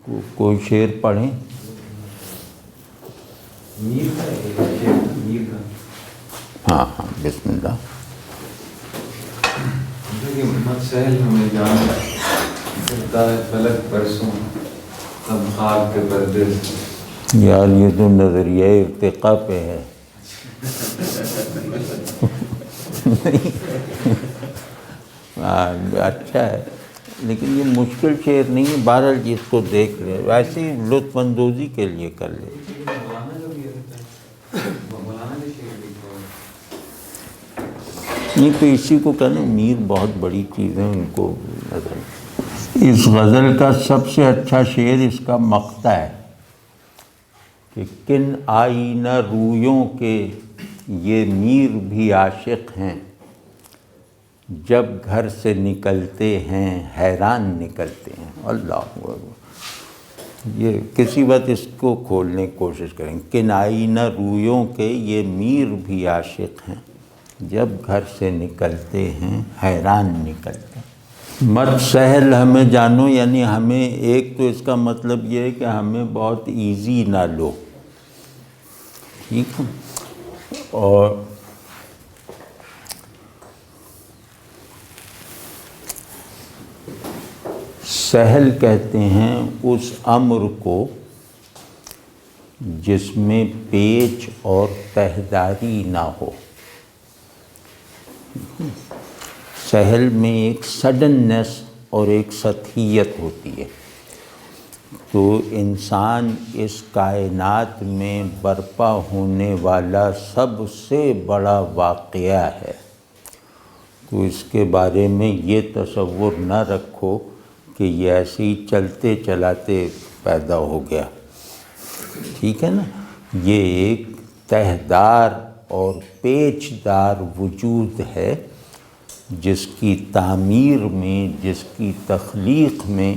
کوئی شعر پڑھیں؟ میر کا میر کا ہاں ہاں بسم اللہ. مت سہل ہمیں جان کرتا ہے فلک برسوں سب خواب کے پردے سے. یار یہ تو نظریہ ارتقاء پہ ہے. اچھا ہے لیکن یہ مشکل شعر نہیں ہے. بہرحال جس کو دیکھ لے ویسے ہی لطف اندوزی کے لیے کر لے. نہیں تو اسی کو کہنا میر بہت بڑی چیز ہے ان کو نظر. اس غزل کا سب سے اچھا شعر اس کا مقطع ہے کہ کن آئینہ رویوں کے یہ میر بھی عاشق ہیں، جب گھر سے نکلتے ہیں حیران نکلتے ہیں. اللہ اکبر. یہ کسی وقت اس کو کھولنے کی کوشش کریں. کن آئینہ رویوں کے یہ میر بھی عاشق ہیں، جب گھر سے نکلتے ہیں حیران نکلتے ہیں. مت سہل ہمیں جانو، یعنی ہمیں ایک تو اس کا مطلب یہ ہے کہ ہمیں بہت ایزی نہ لو، ٹھیک ہے. اور سہل کہتے ہیں اس امر کو جس میں پیچ اور تہداری نہ ہو. سہل میں ایک سڈننس اور ایک سطحیت ہوتی ہے. تو انسان اس کائنات میں برپا ہونے والا سب سے بڑا واقعہ ہے. تو اس کے بارے میں یہ تصور نہ رکھو کہ یہ ایسے ہی چلتے چلاتے پیدا ہو گیا. ٹھیک ہے نا. یہ ایک تہدار اور پیچ دار وجود ہے جس کی تعمیر میں، جس کی تخلیق میں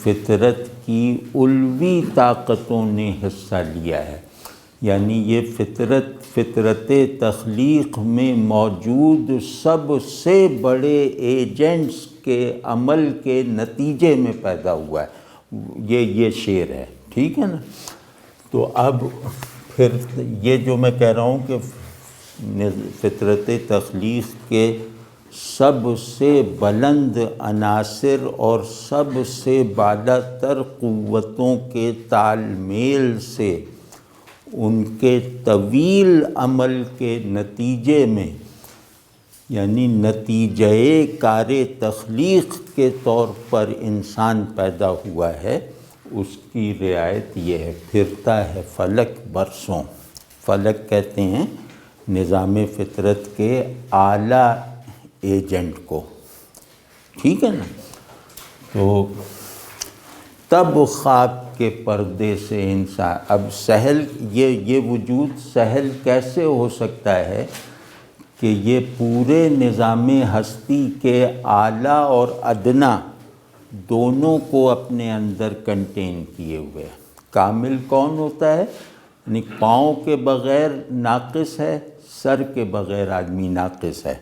فطرت کی علوی طاقتوں نے حصہ لیا ہے. یعنی یہ فطرت تخلیق میں موجود سب سے بڑے ایجنٹس کے عمل کے نتیجے میں پیدا ہوا ہے. یہ شعر ہے. ٹھیک ہے نا. تو اب پھر یہ جو میں کہہ رہا ہوں کہ فطرت تخلیق کے سب سے بلند عناصر اور سب سے بالا تر قوتوں کے تال میل سے ان کے طویل عمل کے نتیجے میں، یعنی نتیجہ کار تخلیق کے طور پر انسان پیدا ہوا ہے، اس کی رعایت یہ ہے. پھرتا ہے فلک برسوں. فلک کہتے ہیں نظام فطرت کے اعلیٰ ایجنٹ کو. ٹھیک ہے نا. تو تب خواب کے پردے سے انسان، اب سہل یہ وجود سہل کیسے ہو سکتا ہے کہ یہ پورے نظام ہستی کے اعلیٰ اور ادنا دونوں کو اپنے اندر کنٹین کیے ہوئے. کامل کون ہوتا ہے؟ یعنی پاؤں کے بغیر ناقص ہے، سر کے بغیر آدمی ناقص ہے.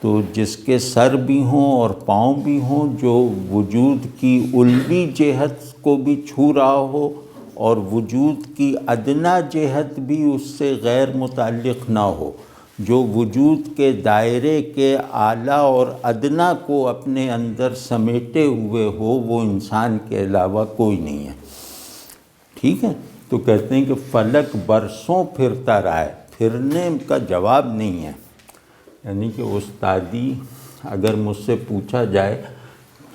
تو جس کے سر بھی ہوں اور پاؤں بھی ہوں، جو وجود کی علوی جہت کو بھی چھو رہا ہو اور وجود کی ادنا جہت بھی اس سے غیر متعلق نہ ہو، جو وجود کے دائرے کے اعلیٰ اور ادنا کو اپنے اندر سمیٹے ہوئے ہو، وہ انسان کے علاوہ کوئی نہیں ہے. ٹھیک ہے. تو کہتے ہیں کہ فلک برسوں پھرتا رہا ہے. پھرنے کا جواب نہیں ہے. یعنی کہ استادی، اگر مجھ سے پوچھا جائے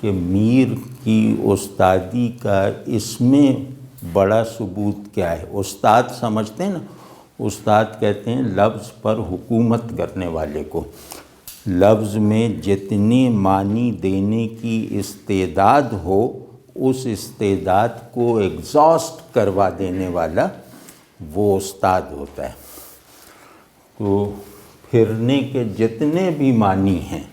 کہ میر کی استادی کا اس میں بڑا ثبوت کیا ہے، استاد سمجھتے ہیں نا، استاد کہتے ہیں لفظ پر حکومت کرنے والے کو. لفظ میں جتنی معنی دینے کی استعداد ہو، اس استعداد کو ایگزاسٹ کروا دینے والا وہ استاد ہوتا ہے. تو پھرنے کے جتنے بھی معنی ہیں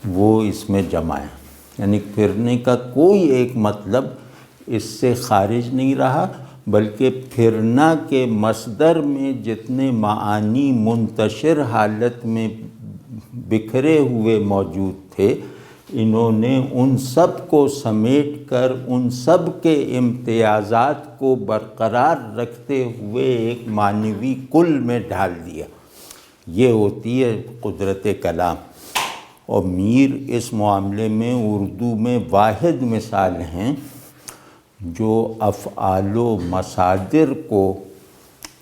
وہ اس میں جمع ہیں. یعنی پھرنے کا کوئی ایک مطلب اس سے خارج نہیں رہا، بلکہ پھرنا کے مصدر میں جتنے معانی منتشر حالت میں بکھرے ہوئے موجود تھے، انہوں نے ان سب کو سمیٹ کر ان سب کے امتیازات کو برقرار رکھتے ہوئے ایک معنوی کل میں ڈھال دیا۔ یہ ہوتی ہے قدرت کلام۔ اور میر اس معاملے میں اردو میں واحد مثال ہیں جو افعال و مصادر کو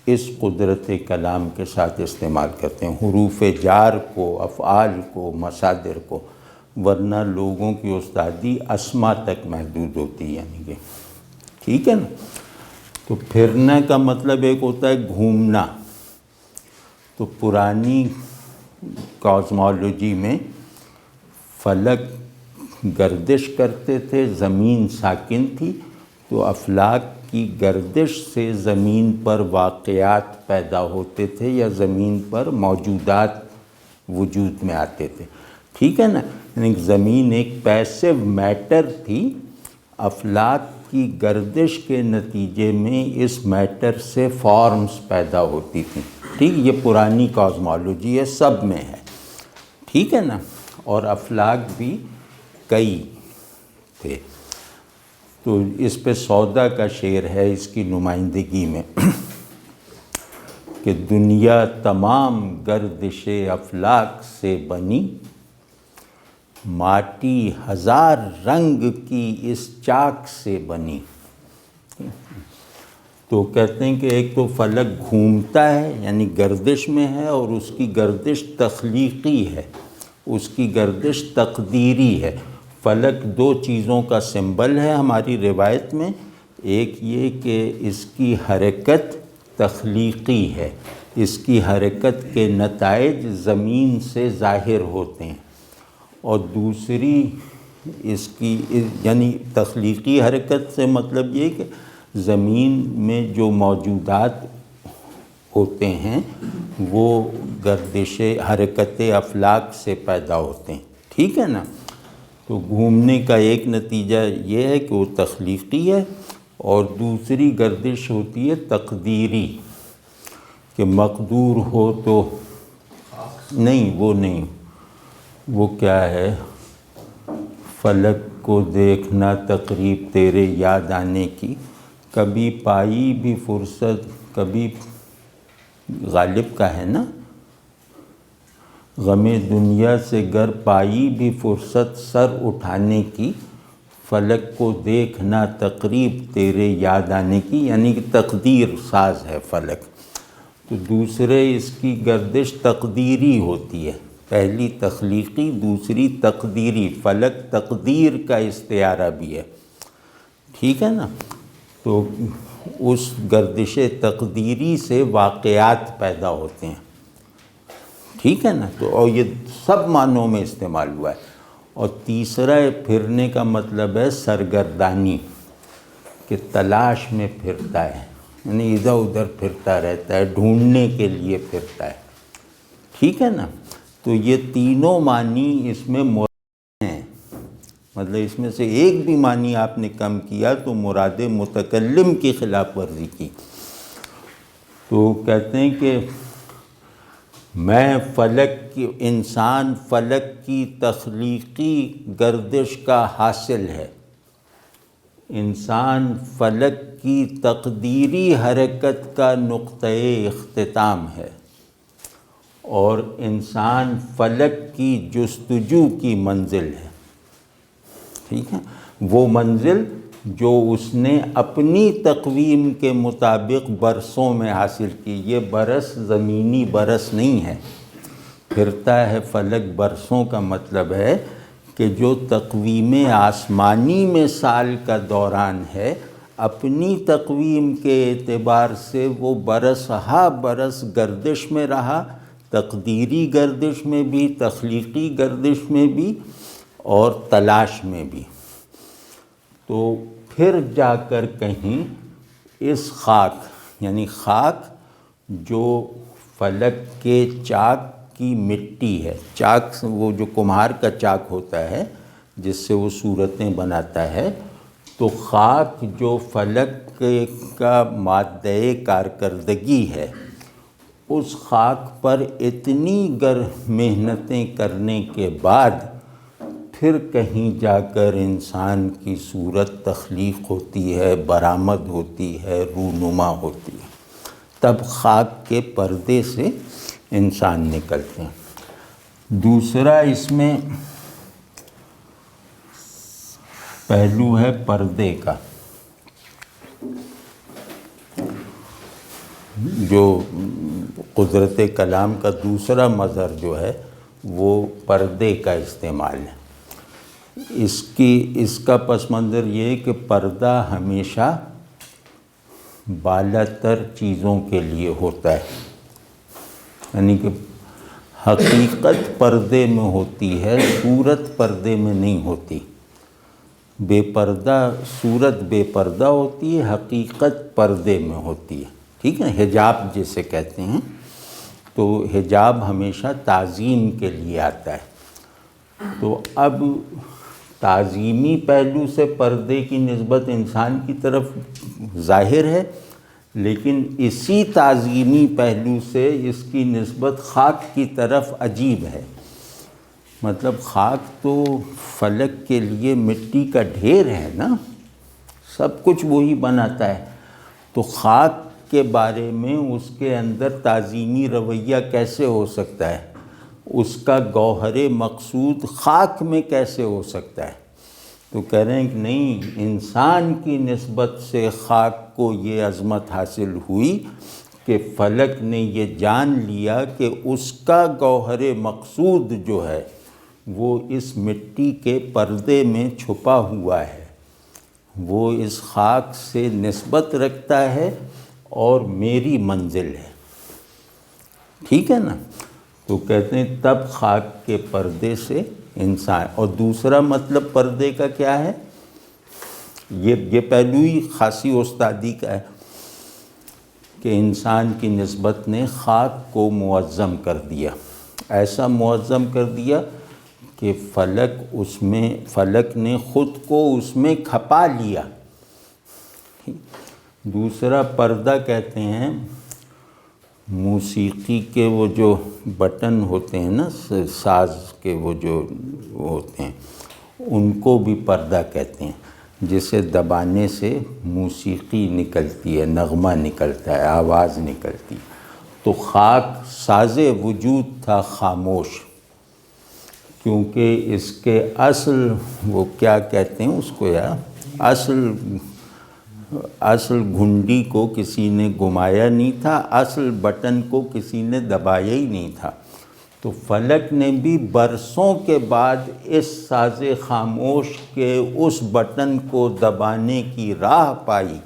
اس قدرت کلام کے ساتھ استعمال کرتے ہیں، حروف جار کو، افعال کو، مصادر کو، ورنہ لوگوں کی استادی اسما تک محدود ہوتی ہے، یعنی کہ ٹھیک ہے نا۔ تو پھرنا کا مطلب ایک ہوتا ہے گھومنا۔ تو پرانی کاسمالوجی میں فلک گردش کرتے تھے، زمین ساکن تھی، تو افلاک کی گردش سے زمین پر واقعات پیدا ہوتے تھے یا زمین پر موجودات وجود میں آتے تھے، ٹھیک ہے نا۔ یعنی زمین ایک پیسو میٹر تھی، افلاک کی گردش کے نتیجے میں اس میٹر سے فارمز پیدا ہوتی تھیں، ٹھیک۔ یہ پرانی کاسمالوجی ہے، سب میں ہے، ٹھیک ہے نا۔ اور افلاک بھی کئی تھے۔ تو اس پہ سودا کا شعر ہے اس کی نمائندگی میں کہ دنیا تمام گردش افلاک سے بنی، ماٹی ہزار رنگ کی اس چاک سے بنی۔ تو کہتے ہیں کہ ایک تو فلک گھومتا ہے، یعنی گردش میں ہے، اور اس کی گردش تخلیقی ہے، اس کی گردش تقدیری ہے۔ فلک دو چیزوں کا سمبل ہے ہماری روایت میں، ایک یہ کہ اس کی حرکت تخلیقی ہے، اس کی حرکت کے نتائج زمین سے ظاہر ہوتے ہیں، اور دوسری اس کی یعنی تخلیقی حرکت سے مطلب یہ کہ زمین میں جو موجودات ہوتے ہیں وہ گردش حرکت افلاک سے پیدا ہوتے ہیں، ٹھیک ہے نا۔ تو گھومنے کا ایک نتیجہ یہ ہے کہ وہ تخلیقی ہے، اور دوسری گردش ہوتی ہے تقدیری، کہ مقدور ہو تو نہیں، وہ نہیں، وہ کیا ہے، فلک کو دیکھنا تقریب تیرے یاد آنے کی، کبھی پائی بھی فرصت، کبھی غالب کا ہے نا، غم دنیا سے گر پائی بھی فرصت سر اٹھانے کی، فلک کو دیکھنا تقریب تیرے یاد آنے کی، یعنی کہ تقدیر ساز ہے فلک۔ تو دوسرے اس کی گردش تقدیری ہوتی ہے، پہلی تخلیقی، دوسری تقدیری، فلک تقدیر کا استعارہ بھی ہے، ٹھیک ہے نا۔ تو اس گردش تقدیری سے واقعات پیدا ہوتے ہیں، ٹھیک ہے نا۔ تو اور یہ سب معنوں میں استعمال ہوا ہے۔ اور تیسرا پھرنے کا مطلب ہے سرگردانی، کہ تلاش میں پھرتا ہے، یعنی ادھر ادھر پھرتا رہتا ہے، ڈھونڈنے کے لیے پھرتا ہے، ٹھیک ہے نا۔ تو یہ تینوں معنی اس میں مراد ہیں، مطلب اس میں سے ایک بھی معنی آپ نے کم کیا تو مراد متکلم کی خلاف ورزی کی۔ تو کہتے ہیں کہ میں فلک کی، انسان فلک کی تخلیقی گردش کا حاصل ہے، انسان فلک کی تقدیری حرکت کا نقطۂ اختتام ہے، اور انسان فلک کی جستجو کی منزل ہے، ٹھیک ہے۔ وہ منزل جو اس نے اپنی تقویم کے مطابق برسوں میں حاصل کی۔ یہ برس زمینی برس نہیں ہے، پھرتا ہے فلک برسوں کا مطلب ہے کہ جو تقویم آسمانی میں سال کا دوران ہے، اپنی تقویم کے اعتبار سے وہ برس ہا برس گردش میں رہا، تقدیری گردش میں بھی، تخلیقی گردش میں بھی، اور تلاش میں بھی۔ تو پھر جا کر کہیں اس خاک، یعنی خاک جو فلک کے چاک کی مٹی ہے، چاک وہ جو کمہار کا چاک ہوتا ہے جس سے وہ صورتیں بناتا ہے، تو خاک جو فلک کا مادہ کارکردگی ہے، اس خاک پر اتنی محنتیں کرنے کے بعد پھر کہیں جا کر انسان کی صورت تخلیق ہوتی ہے، برآمد ہوتی ہے، رونما ہوتی ہے، تب خاک کے پردے سے انسان نکلتے ہیں۔ دوسرا اس میں پہلو ہے پردے کا، جو قدرت کلام کا دوسرا مظہر جو ہے وہ پردے کا استعمال ہے۔ اس کا پس منظر یہ ہے کہ پردہ ہمیشہ بالا تر چیزوں کے لیے ہوتا ہے، یعنی کہ حقیقت پردے میں ہوتی ہے، صورت پردے میں نہیں ہوتی۔ بے پردہ صورت بے پردہ ہوتی ہے، حقیقت پردے میں ہوتی ہے، ٹھیک ہے، حجاب جسے کہتے ہیں۔ تو حجاب ہمیشہ تعظیم کے لیے آتا ہے۔ تو اب تعظیمی پہلو سے پردے کی نسبت انسان کی طرف ظاہر ہے، لیکن اسی تعظیمی پہلو سے اس کی نسبت خاک کی طرف عجیب ہے۔ مطلب خاک تو فلک کے لیے مٹی کا ڈھیر ہے نا، سب کچھ وہی بناتا ہے، تو خاک کے بارے میں اس کے اندر تعظیمی رویہ کیسے ہو سکتا ہے؟ اس کا گوہر مقصود خاک میں کیسے ہو سکتا ہے؟ تو کہہ رہے ہیں کہ نہیں، انسان کی نسبت سے خاک کو یہ عظمت حاصل ہوئی کہ فلک نے یہ جان لیا کہ اس کا گوہر مقصود جو ہے وہ اس مٹی کے پردے میں چھپا ہوا ہے، وہ اس خاک سے نسبت رکھتا ہے اور میری منزل ہے، ٹھیک ہے نا۔ تو کہتے ہیں تب خاک کے پردے سے انسان، اور دوسرا مطلب پردے کا کیا ہے؟ یہ پہلو ہی خاصی استادی کا ہے کہ انسان کی نسبت نے خاک کو معظم کر دیا، ایسا معظم کر دیا کہ فلک نے خود کو اس میں کھپا لیا۔ دوسرا پردہ کہتے ہیں موسیقی کے وہ جو بٹن ہوتے ہیں نا، ساز کے وہ جو ہوتے ہیں، ان کو بھی پردہ کہتے ہیں، جسے دبانے سے موسیقی نکلتی ہے، نغمہ نکلتا ہے، آواز نکلتی ہے۔ تو خاک ساز وجود تھا خاموش، کیونکہ اس کے اصل وہ کیا کہتے ہیں اس کو، یا اصل گھنڈی کو کسی نے گھمایا نہیں تھا، اصل بٹن کو کسی نے دبایا ہی نہیں تھا۔ تو فلک نے بھی برسوں کے بعد اس ساز خاموش کے اس بٹن کو دبانے کی راہ پائی،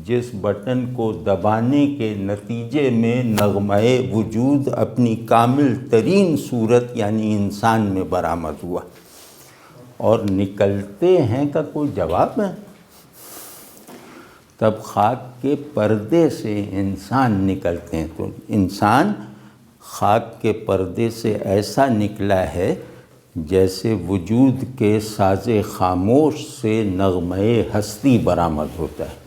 جس بٹن کو دبانے کے نتیجے میں نغمہ وجود اپنی کامل ترین صورت یعنی انسان میں برآمد ہوا۔ اور نکلتے ہیں کا کوئی جواب ہے؟ تب خاک کے پردے سے انسان نکلتے ہیں، تو انسان خاک کے پردے سے ایسا نکلا ہے جیسے وجود کے ساز خاموش سے نغمہ ہستی برآمد ہوتا ہے۔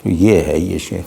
تو یہ ہے یہ شے۔